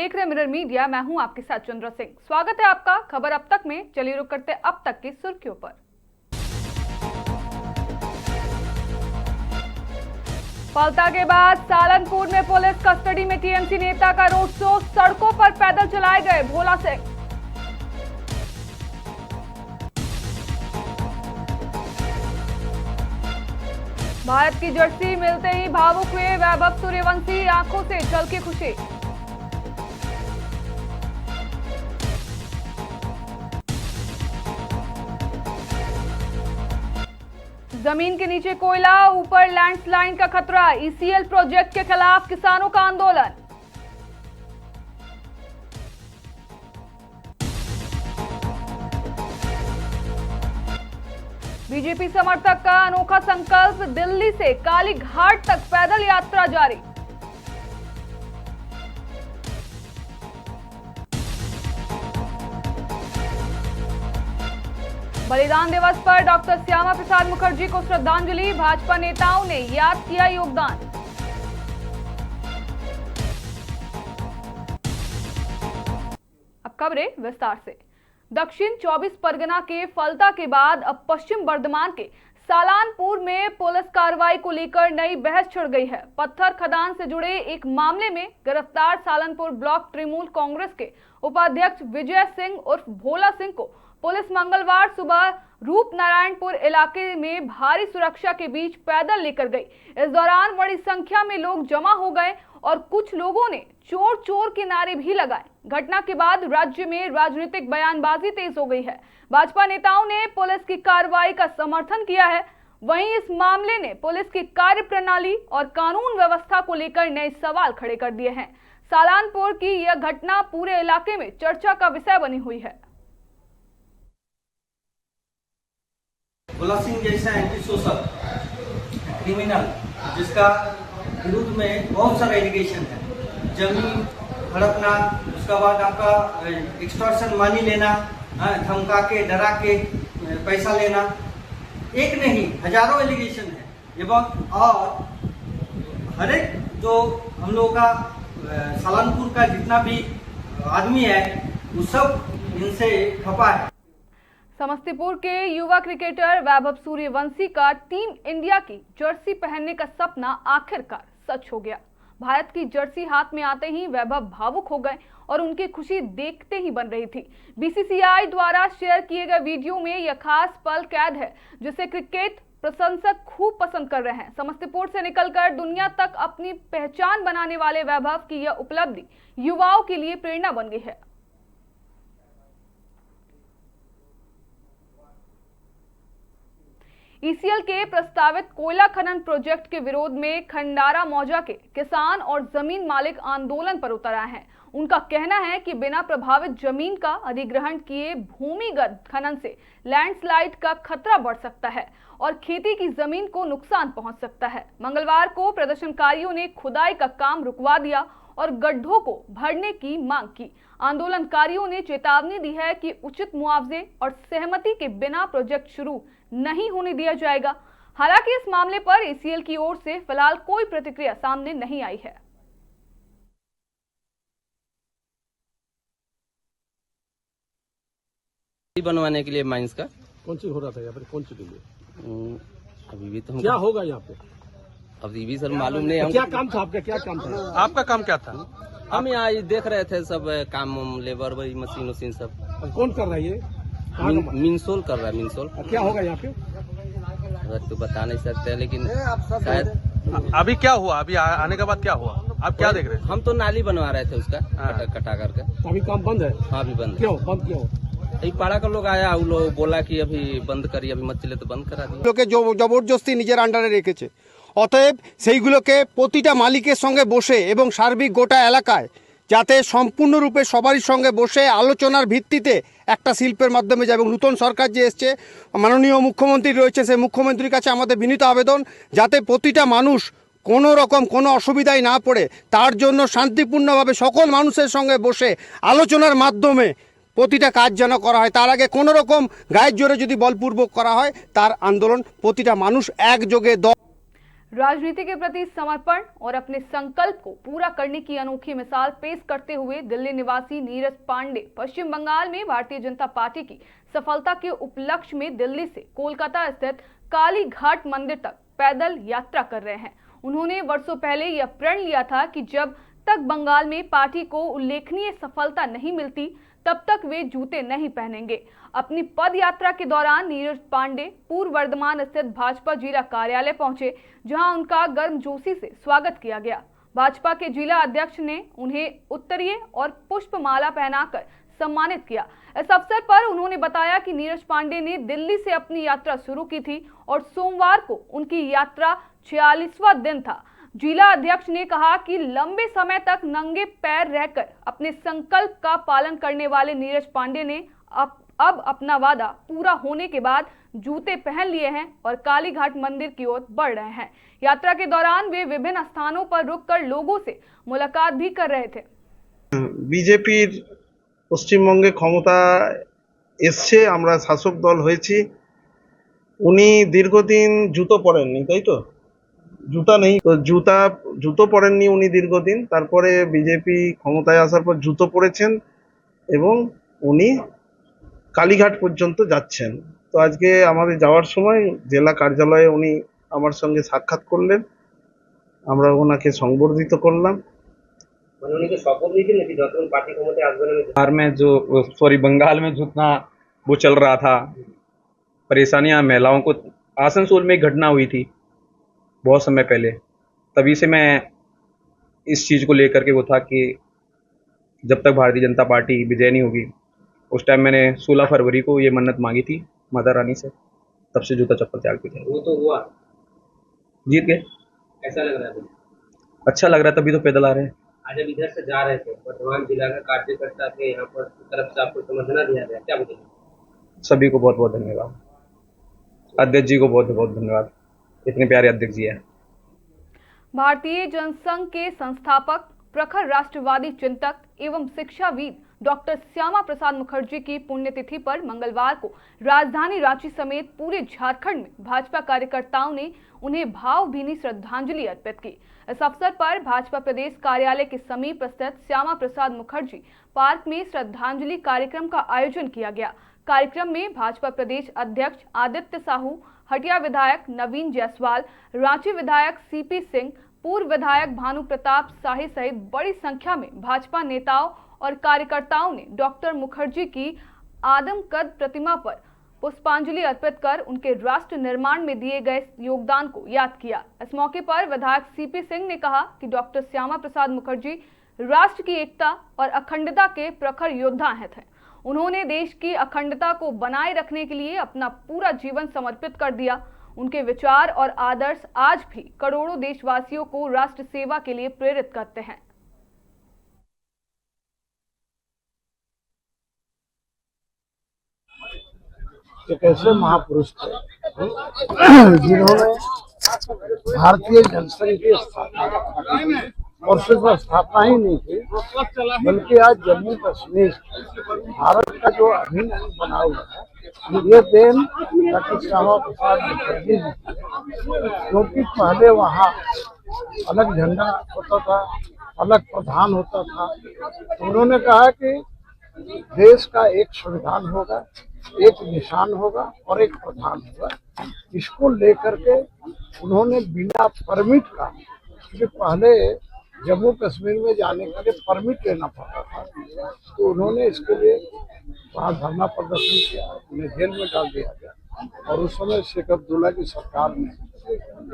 देख रहे mirror media. मैं हूं आपके साथ चंद्र सिंह। स्वागत है आपका खबर अब तक में। चलिए रुक करते अब तक की सुर्खियों पर। फलता के बाद सालनपुर में पुलिस कस्टडी में टीएमसी नेता का रोड शो। सड़कों पर पैदल चलाए गए भोला सिंह। भारत की जर्सी मिलते ही भावुक हुए वैभव सूर्यवंशी, आंखों से झलकी खुशी। जमीन के नीचे कोयला, ऊपर लैंडस्लाइड का खतरा। ईसीएल प्रोजेक्ट के खिलाफ किसानों का आंदोलन। बीजेपी समर्थक का अनोखा संकल्प, दिल्ली से काली घाट तक पैदल यात्रा जारी। बलिदान दिवस पर डॉक्टर श्यामा प्रसाद मुखर्जी को श्रद्धांजलि। भाजपा नेताओं ने याद किया योगदान। अब खबरें विस्तार से। दक्षिण 24 परगना के फलता के बाद अब पश्चिम बर्धमान के सालानपुर में पुलिस कार्रवाई को लेकर नई बहस छिड़ गई है। पत्थर खदान से जुड़े एक मामले में गिरफ्तार सालनपुर ब्लॉक तृणमूल कांग्रेस के उपाध्यक्ष विजय सिंह उर्फ भोला सिंह को पुलिस मंगलवार सुबह रूपनारायणपुर इलाके में भारी सुरक्षा के बीच पैदल लेकर गई। इस दौरान बड़ी संख्या में लोग जमा हो गए और कुछ लोगों ने चोर चोर के नारे भी लगाए। घटना के बाद राज्य में राजनीतिक बयानबाजी तेज हो गई है। भाजपा नेताओं ने पुलिस की कार्रवाई का समर्थन किया है। वहीं इस मामले ने पुलिस की कार्यप्रणाली और कानून व्यवस्था को लेकर नए सवाल खड़े कर दिए हैं। सालानपुर की यह घटना पूरे इलाके में चर्चा का विषय बनी हुई है। भोला सिंह जैसा एंटी सोशल क्रिमिनल जिसका विरुद्ध में बहुत सारा एलिगेशन है, जमीन हड़पना, उसके बाद आपका एक्सटॉर्शन मनी लेना, धमका के डरा के पैसा लेना, एक नहीं हजारों एलिगेशन है। एवं और हर एक जो हम लोगों का सालनपुर का जितना भी आदमी है वो सब इनसे खपा है। समस्तीपुर के युवा क्रिकेटर वैभव सूर्यवंशी का टीम इंडिया की जर्सी पहनने का सपना आखिरकार सच हो गया। भारत की जर्सी हाथ में आते ही वैभव भावुक हो गए और उनकी खुशी देखते ही बन रही थी। बीसीसीआई द्वारा शेयर किए गए वीडियो में यह खास पल कैद है जिसे क्रिकेट प्रशंसक खूब पसंद कर रहे हैं। समस्तीपुर से निकलकर दुनिया तक अपनी पहचान बनाने वाले वैभव की यह उपलब्धि युवाओं के लिए प्रेरणा बन गई है। ईसीएल के प्रस्तावित कोयला खनन प्रोजेक्ट के विरोध में खंडारा मौजा के किसान और जमीन मालिक आंदोलन पर उतर आए हैं। उनका कहना है कि बिना प्रभावित जमीन का अधिग्रहण किए भूमिगत खनन से लैंडस्लाइड का खतरा बढ़ सकता है और खेती की जमीन को नुकसान पहुंच सकता है। मंगलवार को प्रदर्शनकारियों ने खुदाई का काम रुकवा दिया और गड्ढों को भरने की मांग की। आंदोलनकारियों ने चेतावनी दी है कि उचित मुआवजे और सहमति के बिना प्रोजेक्ट शुरू नहीं होने दिया जाएगा। हालांकि इस मामले पर ईसीएल की ओर से फिलहाल कोई प्रतिक्रिया सामने नहीं आई है। बनवाने के लिए माइंस का कौन सी हो रहा था यहाँ पर, कौन सी के लिए? अभी भी तो क्या होगा यहाँ पे? अभी भी सर मालूम नहीं। क्या काम था आपका? क्या काम था आपका? काम क्या था? हम यहाँ देख रहे थे सब काम, लेबर वही मशीन वशीन सब। कौन कर रहा है ये? मिनसोल कर रहा है, मिनसोल। क्या होगा यहाँ पे? तो बता नहीं सकते, लेकिन शायद। अभी क्या हुआ? अभी आने के बाद क्या हुआ? आप क्या देख रहे हैं? हम तो नाली बनवा रहे थे उसका कटा करके। अभी काम बंद है? हाँ अभी बंद। क्यों बंद? क्यों? এই পাড়া का लोग आया, वो लोग बोला कि अभी बंद करिए, अभी मत चले तो बंद करा दिए। লোকে জবরদস্তি নিজের আন্ডারে রেখেছে। অতএব সেইগুলোকে প্রতিটা মালিকের সঙ্গে বসে এবং সার্বিক গোটা এলাকায় যাতে সম্পূর্ণরূপে সবারই সঙ্গে বসে আলোচনার ভিত্তিতে একটা শিল্পের মাধ্যমে যায়। এবং নতুন সরকার যে এসছে, মাননীয় মুখ্যমন্ত্রী রয়েছে, সেই মুখ্যমন্ত্রীর কাছে আমাদের বিনীত আবেদন যাতে প্রতিটা মানুষ কোনো রকম কোনো অসুবিধায় না পড়ে, তার জন্য শান্তিপূর্ণভাবে সকল মানুষের সঙ্গে বসে আলোচনার মাধ্যমে প্রতিটা কাজ যেন করা হয়। তার আগে কোনো রকম গায়ের জোরে যদি বলপূর্বক করা হয়, তার আন্দোলন প্রতিটা মানুষ একযোগে राजनीति के प्रति समर्पण और अपने संकल्प को पूरा करने की अनोखी मिसाल पेश करते हुए दिल्ली निवासी नीरज पांडे पश्चिम बंगाल में भारतीय जनता पार्टी की सफलता के उपलक्ष्य में दिल्ली से कोलकाता स्थित काली घाट मंदिर तक पैदल यात्रा कर रहे हैं। उन्होंने वर्षों पहले यह प्रण लिया था कि जब तक बंगाल में पार्टी को उल्लेखनीय सफलता नहीं मिलती तब तक वे जूते नहीं पहनेंगे। अपनी पद यात्रा के दौरान नीरज पांडे पूर्व वर्धमान स्थित भाजपा जिला कार्यालय पहुंचे, जहां उनका गर्मजोशी से स्वागत किया गया। भाजपा के जिला अध्यक्ष ने उन्हें उत्तरीय और पुष्पमाला पहनाकर सम्मानित किया। इस अवसर पर उन्होंने बताया कि नीरज पांडे ने दिल्ली से अपनी यात्रा शुरू की थी और सोमवार को उनकी यात्रा 46वां दिन था। जिला अध्यक्ष ने कहा कि लंबे समय तक नंगे पैर रहकर अपने संकल्प का पालन करने वाले नीरज पांडे ने अब अपना वादा पूरा होने के बाद जूते पहन लिए हैं और काली घाट मंदिर की ओर बढ़ रहे हैं। यात्रा के दौरान वे विभिन्न स्थानों पर रुककर लोगों से मुलाकात भी कर रहे थे। বিজেপির পশ্চিমবঙ্গে ক্ষমতা এসছে, আমরা শাসক দল হয়েছি। উনি দীর্ঘদিন জুতো পরেননি, তাই তো? জুতা নেই তো, জুতো পরেননি উনি দীর্ঘদিন। তারপরে বিজেপি ক্ষমতায় আসার পর জুতো পরেছেন এবং উনি কালীঘাট পর্যন্ত যাচ্ছেন। তো আজকে আমাদের যাওয়ার সময় জেলা কার্যালয়ে উনি আমার সঙ্গে সাক্ষাৎ করলেন, আমরা ওনাকে সংবর্ধিত করলাম। बिहार में जो बंगाल में जितना वो चल रहा था, परेशानियां महिलाओं को, आसनसोल में एक घटना हुई थी बहुत समय पहले, तभी से मैं इस चीज़ को लेकर के वो था कि जब तक भारतीय जनता पार्टी विजय नहीं होगी, उस टाइम मैंने 16 फरवरी को ये मन्नत मांगी थी माता रानी से, तब से जूता चप्पल त्याग थे। वो तो हुआ, जीत गए। ऐसा लग रहा है अच्छा लग रहा है, तभी तो पैदल आ रहे हैं। आज जब इधर से जा रहे थे, वर्धमान जिला का कार्यकर्ता थे यहाँ पर तरफ से आपको समर्थन दिया गया, क्या बोलेंगे? सभी को बहुत बहुत धन्यवाद, अध्यक्ष जी को बहुत बहुत धन्यवाद, इतने प्यारे अध्यक्ष जी हैं। भारतीय जनसंघ के संस्थापक, प्रखर राष्ट्रवादी चिंतक एवं शिक्षाविद डॉक्टर श्यामा प्रसाद मुखर्जी की पुण्यतिथि पर मंगलवार को राजधानी रांची समेत पूरे झारखंड में भाजपा कार्यकर्ताओं ने उन्हें भावभीनी श्रद्धांजलि अर्पित की। इस अवसर पर भाजपा प्रदेश कार्यालय के समीप स्थित श्यामा प्रसाद मुखर्जी पार्क में श्रद्धांजलि कार्यक्रम का आयोजन किया गया। कार्यक्रम में भाजपा प्रदेश अध्यक्ष आदित्य साहू, हटिया विधायक नवीन जायसवाल, रांची विधायक सीपी सिंह, पूर्व विधायक भानु प्रताप शाही सहित बड़ी संख्या में भाजपा नेताओं और कार्यकर्ताओं ने डॉक्टर मुखर्जी की आदमकद प्रतिमा पर पुष्पांजलि अर्पित कर उनके राष्ट्र निर्माण में दिए गए योगदान को याद किया। इस मौके पर विधायक सीपी सिंह ने कहा कि डॉक्टर श्यामा प्रसाद मुखर्जी राष्ट्र की एकता और अखंडता के प्रखर योद्धा थे। उन्होंने देश की अखंडता को बनाए रखने के लिए अपना पूरा जीवन समर्पित कर दिया। उनके विचार और आदर्श आज भी करोड़ों देशवासियों को राष्ट्र सेवा के लिए प्रेरित करते हैं। एक ऐसे महापुरुष थे जिन्होंने भारतीय जनसंघ की स्थापना, और सिर्फ स्थापना ही नहीं की, बल्कि आज जम्मू कश्मीर भारत का जो अभिन्न अंग बना हुआ है, ये देन डॉक्टर श्यामा प्रसाद मुखर्जी जी, क्योंकि पहले वहाँ अलग झंडा होता था, अलग प्रधान होता था। तो उन्होंने कहा कि देश का एक संविधान होगा, एक निशान होगा और एक प्रधान होगा। इसको लेकर के उन्होंने बिना परमिट का, क्योंकि पहले जम्मू कश्मीर में जाने के लिए परमिट लेना पड़ता था, तो उन्होंने इसके लिए वहाँ धरना प्रदर्शन किया, उन्हें जेल में डाल दिया गया। और उस समय शेख अब्दुल्ला की सरकार ने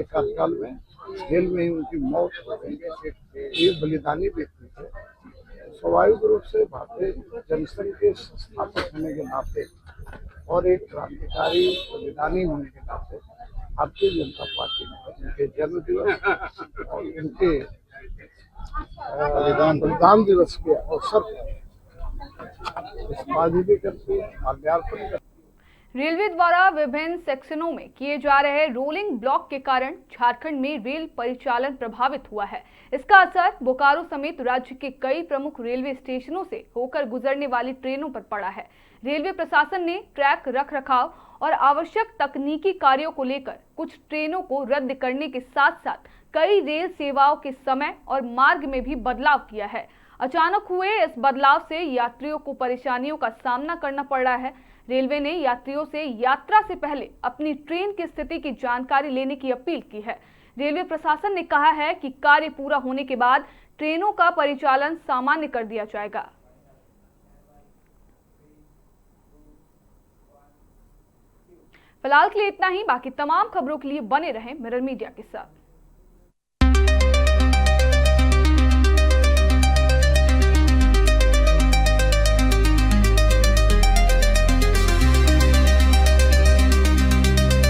एक कार्यकाल में जेल में ही उनकी मौत हो गई। ये बलिदानी व्यक्ति थे। स्वाभाविक रूप से भारतीय जनसंघ के संस्थापक होने के नाते और एक क्रांतिकारी बलिदानी होने के नाते भारतीय जनता पार्टी ने उनके जन्म दिवस और उनके बलिदान दिवस के अवसर पर पुष्पांजलि करके माल्यार्पण करके रेलवे द्वारा विभिन्न सेक्शनों में किए जा रहे रोलिंग ब्लॉक के कारण झारखंड में रेल परिचालन प्रभावित हुआ है। इसका असर बोकारो समेत राज्य के कई प्रमुख रेलवे स्टेशनों से होकर गुजरने वाली ट्रेनों पर पड़ा है। रेलवे प्रशासन ने ट्रैक रख रखाव और आवश्यक तकनीकी कार्यों को लेकर कुछ ट्रेनों को रद्द करने के साथ साथ कई रेल सेवाओं के समय और मार्ग में भी बदलाव किया है। अचानक हुए इस बदलाव से यात्रियों को परेशानियों का सामना करना पड़ रहा है। रेलवे ने यात्रियों से यात्रा से पहले अपनी ट्रेन की स्थिति की जानकारी लेने की अपील की है। रेलवे प्रशासन ने कहा है कि कार्य पूरा होने के बाद ट्रेनों का परिचालन सामान्य कर दिया जाएगा। फिलहाल के लिए इतना ही। बाकी तमाम खबरों के लिए बने रहें मिरर मीडिया के साथ।